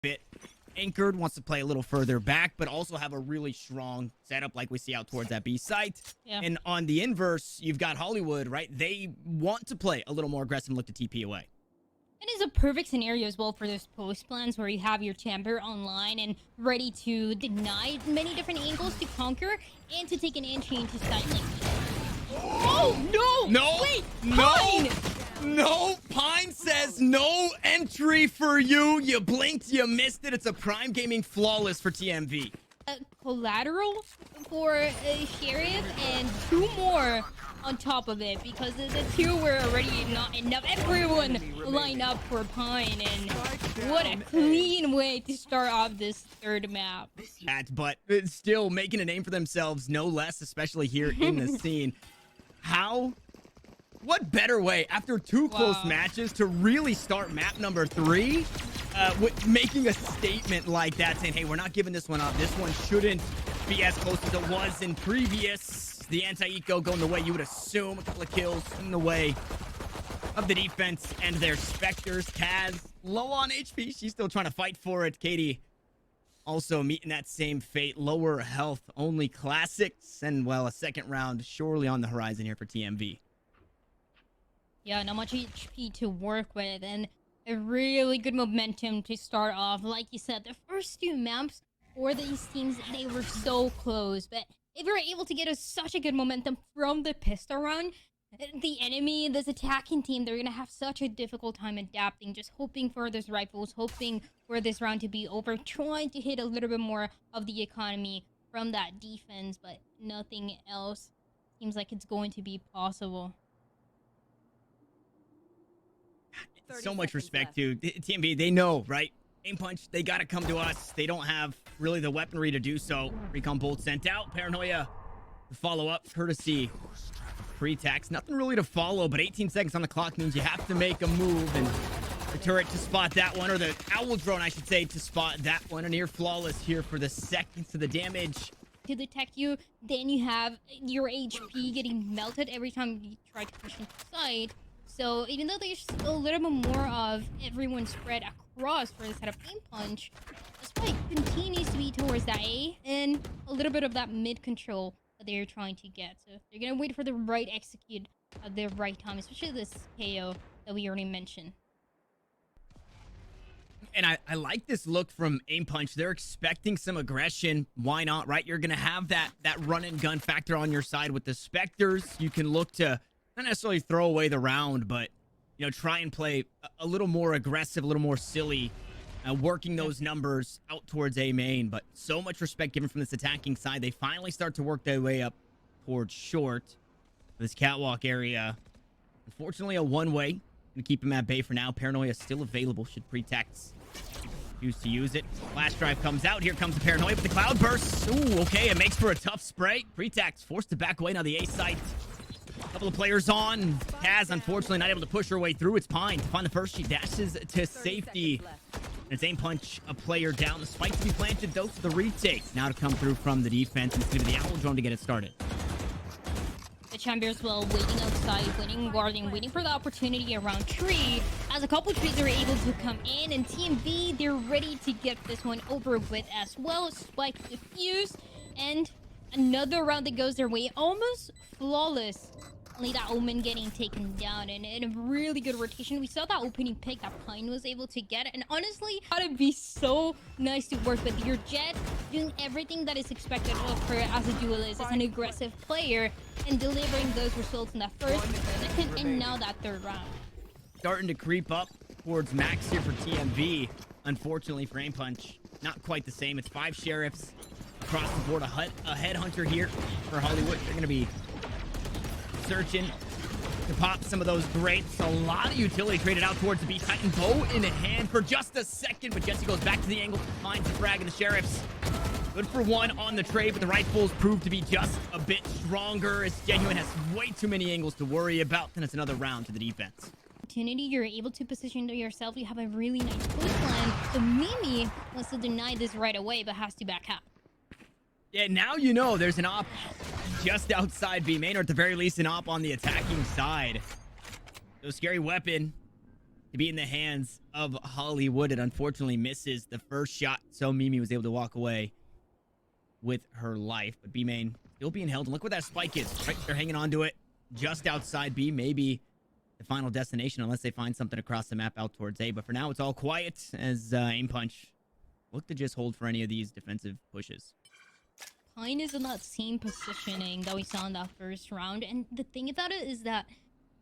Bit anchored, wants to play a little further back, but also have a really strong setup like we see out towards that B site. Yeah. And on the inverse, you've got Hollywood, right? They want to play a little more aggressive and look to TP away. It is a perfect scenario as well for those post plans where you have your chamber online and ready to deny many different angles to conquer and to take an entry into site like this. Oh, no! No! Wait! No! Pine! No! Pine says no entry for you. You blinked, you missed it. It's a Prime Gaming flawless for TMV. Collateral for Sheriff and 2 more on top of it because the 2 were already not enough. Everyone lined up for Pine, and what a clean way to start off this 3rd map. But it's still making a name for themselves, no less, especially here in the scene. What better way after 2 close matches to really start map number 3 with making a statement like that, saying, hey, we're not giving this one up. This one shouldn't be as close as it was in previous. The anti-eco going the way you would assume. A couple of kills in the way of the defense and their Spectres. Kaz low on HP. She's still trying to fight for it. Katie also meeting that same fate. Lower health, only classics. And, well, a 2nd round surely on the horizon here for TMV. Yeah, not much HP to work with, and a really good momentum to start off. Like you said, the first 2 maps for these teams, they were so close, but if you're able to get such a good momentum from the pistol round, the enemy, this attacking team, they're gonna have such a difficult time adapting, just hoping for those rifles, hoping for this round to be over, trying to hit a little bit more of the economy from that defense, but nothing else seems like it's going to be possible. So much respect to TMV. They know, right? Aim punch, they gotta come to us. They don't have really the weaponry to do so. Recon bolt sent out. Paranoia to follow up, courtesy pre-tax. Nothing really to follow, but 18 seconds on the clock means you have to make a move, and the turret to spot that one, or the owl drone, I should say, to spot that one. A near flawless here for the seconds to the damage. To detect you, then you have your HP getting melted every time you try to push into sight. So even though there's still a little bit more of everyone spread across for this set of aim punch, the spike continues to be towards that A and a little bit of that mid control that they're trying to get. So they're gonna wait for the right execute at the right time, especially this KO that we already mentioned. And I like this look from Aim Punch. They're expecting some aggression. Why not, right? You're gonna have that run and gun factor on your side with the Spectres. You can look to not necessarily throw away the round, but, you know, try and play a little more aggressive, a little more silly, working those numbers out towards A main. But so much respect given from this attacking side. They finally start to work their way up towards short. This catwalk area, unfortunately, a one-way. Gonna keep him at bay for now. Paranoia still available should Pretext choose to use it. Flash drive comes out. Here comes the Paranoia, but the cloud bursts. Ooh, okay, it makes for a tough spray. Pretext forced to back away. Now the A site. Couple of players on. Kaz, unfortunately, not able to push her way through. It's Pine to find the first. She dashes to safety. And it's Aim Punch, a player down. The spike to be planted, though, to the retake. Now to come through from the defense. It's going to be the owl drone to get it started. The Champions well waiting outside, guarding, waiting for the opportunity around tree. As a couple trees are able to come in, and TMV, they're ready to get this one over with as well. Spike defused, and another round that goes their way, almost flawless. Only that Omen getting taken down, and in a really good rotation. We saw that opening pick that Pine was able to get, and honestly, how to be so nice to work with. Your Jet doing everything that is expected of her as a duelist, as an aggressive player, and delivering those results in that first, second, and now that 3rd round. Starting to creep up towards max here for TMV. Unfortunately for Aim Punch, not quite the same. It's 5 sheriffs across the board. A headhunter here for Hollywood. They're going to be searching to pop some of those grapes. A lot of utility traded out towards the B Titan. Bow in hand for just a second, but Jesse goes back to the angle, finds the frag, and the sheriffs good for 1 on the trade, but the rifles prove to be just a bit stronger as Genuine has way too many angles to worry about. Then it's another round to the defense. Opportunity, you're able to position yourself. You have a really nice push plan. The Mimi wants to deny this right away, but has to back out. Yeah, now you know there's an just outside B main, or at the very least an op on the attacking side. So scary weapon to be in the hands of Hollywood. It unfortunately misses the first shot, so Mimi was able to walk away with her life. But B main still being held, and look where that spike is. Right, they're hanging on to it just outside B. Maybe the final destination, unless they find something across the map out towards A. But for now, it's all quiet as Aim Punch look to just hold for any of these defensive pushes. Pine is in that same positioning that we saw in that first round, and the thing about it is that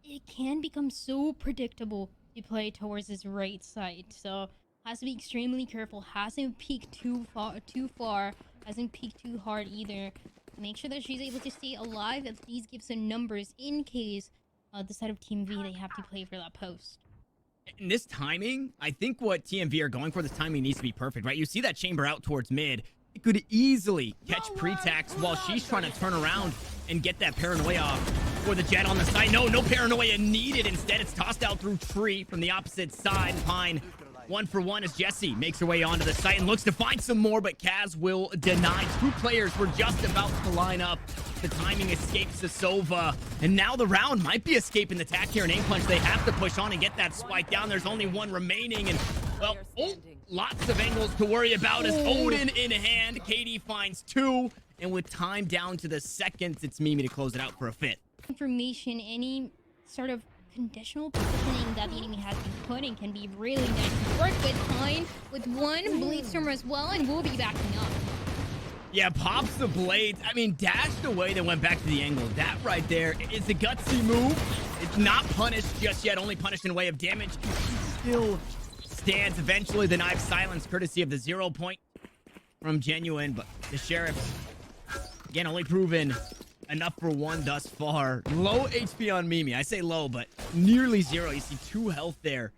it can become so predictable to play towards his right side, so has to be extremely careful. Hasn't peeked too far, hasn't peeked too hard either. Make sure that she's able to stay alive, at least give some numbers in case the side of Team V they have to play for that post. And this timing, I think what TMV are going for, this timing needs to be perfect, right? You see that chamber out towards mid. It could easily catch pre-tax while she's trying to turn around and get that paranoia off for the jet on the side. No paranoia needed. Instead, it's tossed out through tree from the opposite side. Pine, 1 for 1 as Jessie makes her way onto the site and looks to find some more, but Kaz will deny. 2 players were just about to line up. The timing escapes Sasova, and now the round might be escaping the attack here in Aim Punch. They have to push on and get that spike down. There's only 1 remaining, and well, lots of angles to worry about as Odin in hand. KD finds 2, and with time down to the seconds, it's Mimi to close it out for a 5th. Information, any sort of conditional positioning that the enemy has been putting can be really nice to work with. Pine with 1 Bleedstorm as well, and we'll be backing up. Yeah, pops the blades. I mean, dashed away, then went back to the angle. That right there is a gutsy move. It's not punished just yet, only punished in way of damage. Still stands. Eventually, the knife silence, courtesy of the 0 point from Genuine, but the Sheriff, again, only proven enough for 1 thus far. Low HP on Mimi. I say low, but nearly 0. You see 2 health there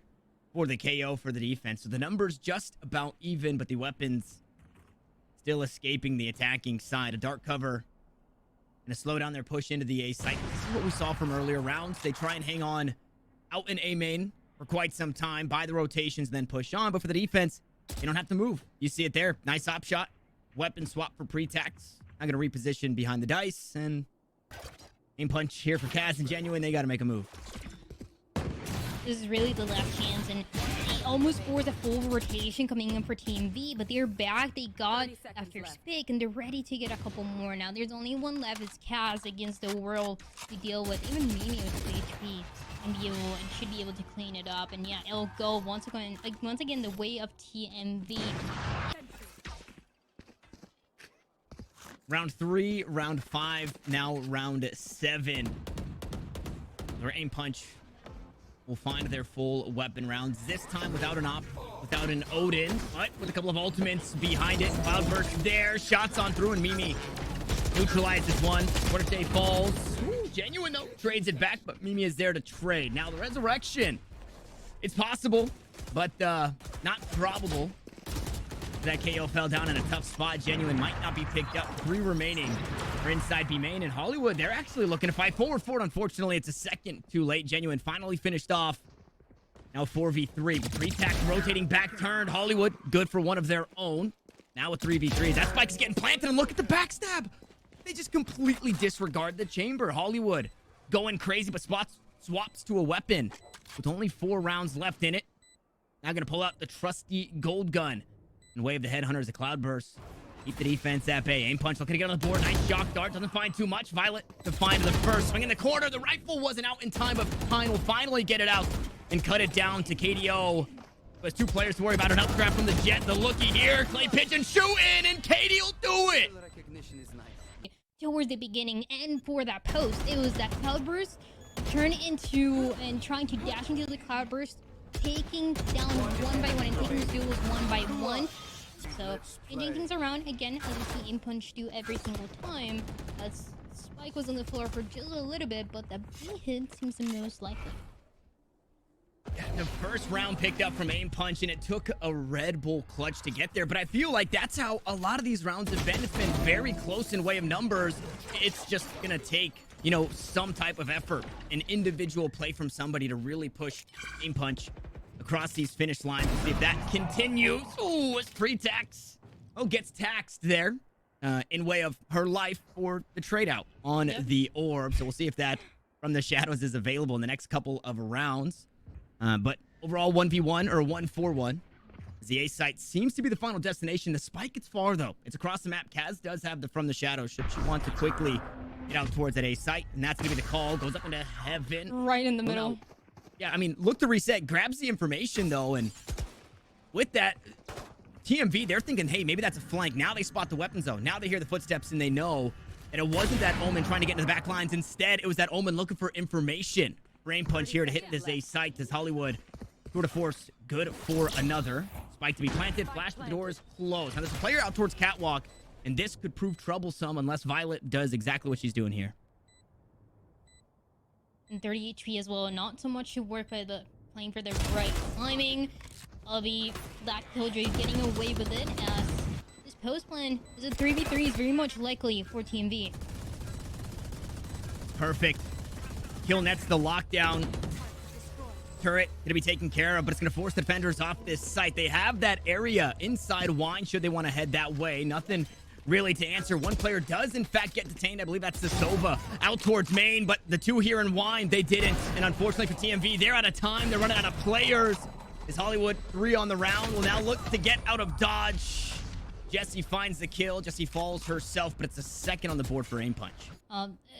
for the KO for the defense. So the numbers just about even, but the weapons still escaping the attacking side. A dark cover and a slow down their push into the A site. This is what we saw from earlier rounds. They try and hang on out in A main for quite some time, buy the rotations, then push on. But for the defense, they don't have to move. You see it there. Nice op shot. Weapon swap for pre-tax. I'm going to reposition behind the dice, and Aim Punch here for Kaz and Genuine. They got to make a move. This is really the last chance, and they almost forced a full rotation coming in for Team V, but they're back. They got that first pick, and they're ready to get a couple more. Now, there's only 1 left. It's Kaz against the world to deal with. Even Mimi with 2 HP and should be able to clean it up. And yeah, it'll go once again the way of TMV. Round 3, round 5, now round 7. Their Aim Punch will find their full weapon rounds. This time without an op, without an Odin, but with a couple of ultimates behind it. Cloudburst there, shots on through, and Mimi neutralizes 1. Forte falls. Ooh, Genuine though, trades it back, but Mimi is there to trade. Now the resurrection. It's possible, but not probable. That KO fell down in a tough spot. Genuine might not be picked up. 3 remaining are inside B main, and Hollywood, they're actually looking to fight forward for it. Unfortunately, it's a second too late. Genuine finally finished off. Now 4v3. Pre-tax rotating back turned. Hollywood, good for 1 of their own. Now with 3v3s. That spike's getting planted, and look at the backstab. They just completely disregard the chamber. Hollywood going crazy, but swaps to a weapon with only 4 rounds left in it. Now gonna pull out the trusty gold gun and wave the headhunter as a cloudburst. Keep the defense at bay. Aim Punch looking to get on the board. Nice shock dart. Doesn't find too much. Violet to find the first. Swing in the corner. The rifle wasn't out in time, but Pine will finally get it out and cut it down to KDO. There's 2 players to worry about. An updraft from the jet. The looky here. Clay pitch and shoot in, and KD will do it. Towards the beginning and for that post, it was that cloudburst turn into and trying to dash into the cloudburst, taking down 1 by 1 and taking the duels 1 by 1. So changing things around again, as we see Aim Punch do every single time. As Spike was on the floor for just a little bit, but the B hit seems the most likely. The first round picked up from Aim Punch, and it took a Red Bull clutch to get there. But I feel like that's how a lot of these rounds have been. It's been very close in way of numbers. It's just gonna take, you know, some type of effort, an individual play from somebody to really push Aim Punch across these finish lines. We'll see if that continues. Ooh, it's pre-tax. Oh, gets taxed there. in way of her life for the trade out on the orb. So we'll see if that from the shadows is available in the next couple of rounds. But overall 1v1 or 1-4-1. The A site seems to be the final destination. The spike gets far though. It's across the map. Kaz does have the from the shadows. Should she want to quickly get out towards that A site, and that's gonna be the call. Goes up into heaven. Right in the middle. No. Yeah, I mean, look to reset. Grabs the information though, and with that, TMV, they're thinking, hey, maybe that's a flank. Now they spot the weapon zone. Now they hear the footsteps and they know that it wasn't that Omen trying to get into the back lines. Instead, it was that Omen looking for information. Brain punch here to hit this A site as Hollywood tour de force good for another. Spike to be planted, flash, but the door is closed. Now there's a player out towards Catwalk, and this could prove troublesome unless Violet does exactly what she's doing here. And 30 HP as well. Not so much to work by the playing for the right timing. Albie, that Killjoy getting away with it as this post plan is a 3v3 is very much likely for TMV. Perfect. Kill nets the lockdown. Turret gonna be taken care of, but it's gonna force defenders off this site. They have that area inside Wine should they want to head that way. Nothing really to answer. One player does in fact get detained. I believe that's the Sova out towards main, but the two here in Wine, they didn't. And unfortunately for TMV, they're out of time. They're running out of players. Is Hollywood 3 on the round will now look to get out of dodge. Jessie finds the kill. Jessie falls herself, but it's a second on the board for Aim Punch.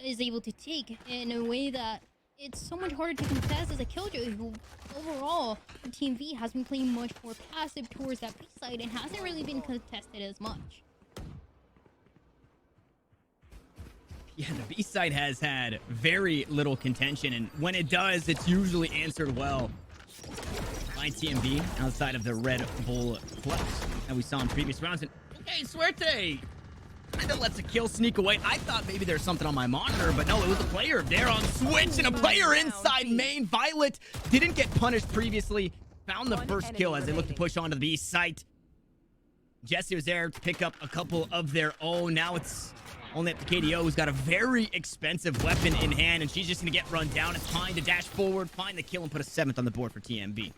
Is able to take in a way that it's so much harder to contest as a Killjoy who overall for Team V has been playing much more passive towards that B side and hasn't really been contested as much. Yeah, the B side has had very little contention, and when it does, it's usually answered well by TMV outside of the Red Bull Plus that we saw in previous rounds. And okay, Suerte kind of lets a kill sneak away. I thought maybe there's something on my monitor, but no, it was a player there on Switch and a player inside main. Violet didn't get punished previously. Found the first kill as they look to push onto the B site. Jessie was there to pick up a couple of their own. Now it's only up to KDO, who's got a very expensive weapon in hand, and she's just going to get run down. It's time to dash forward, find the kill, and put a 7th on the board for TMV.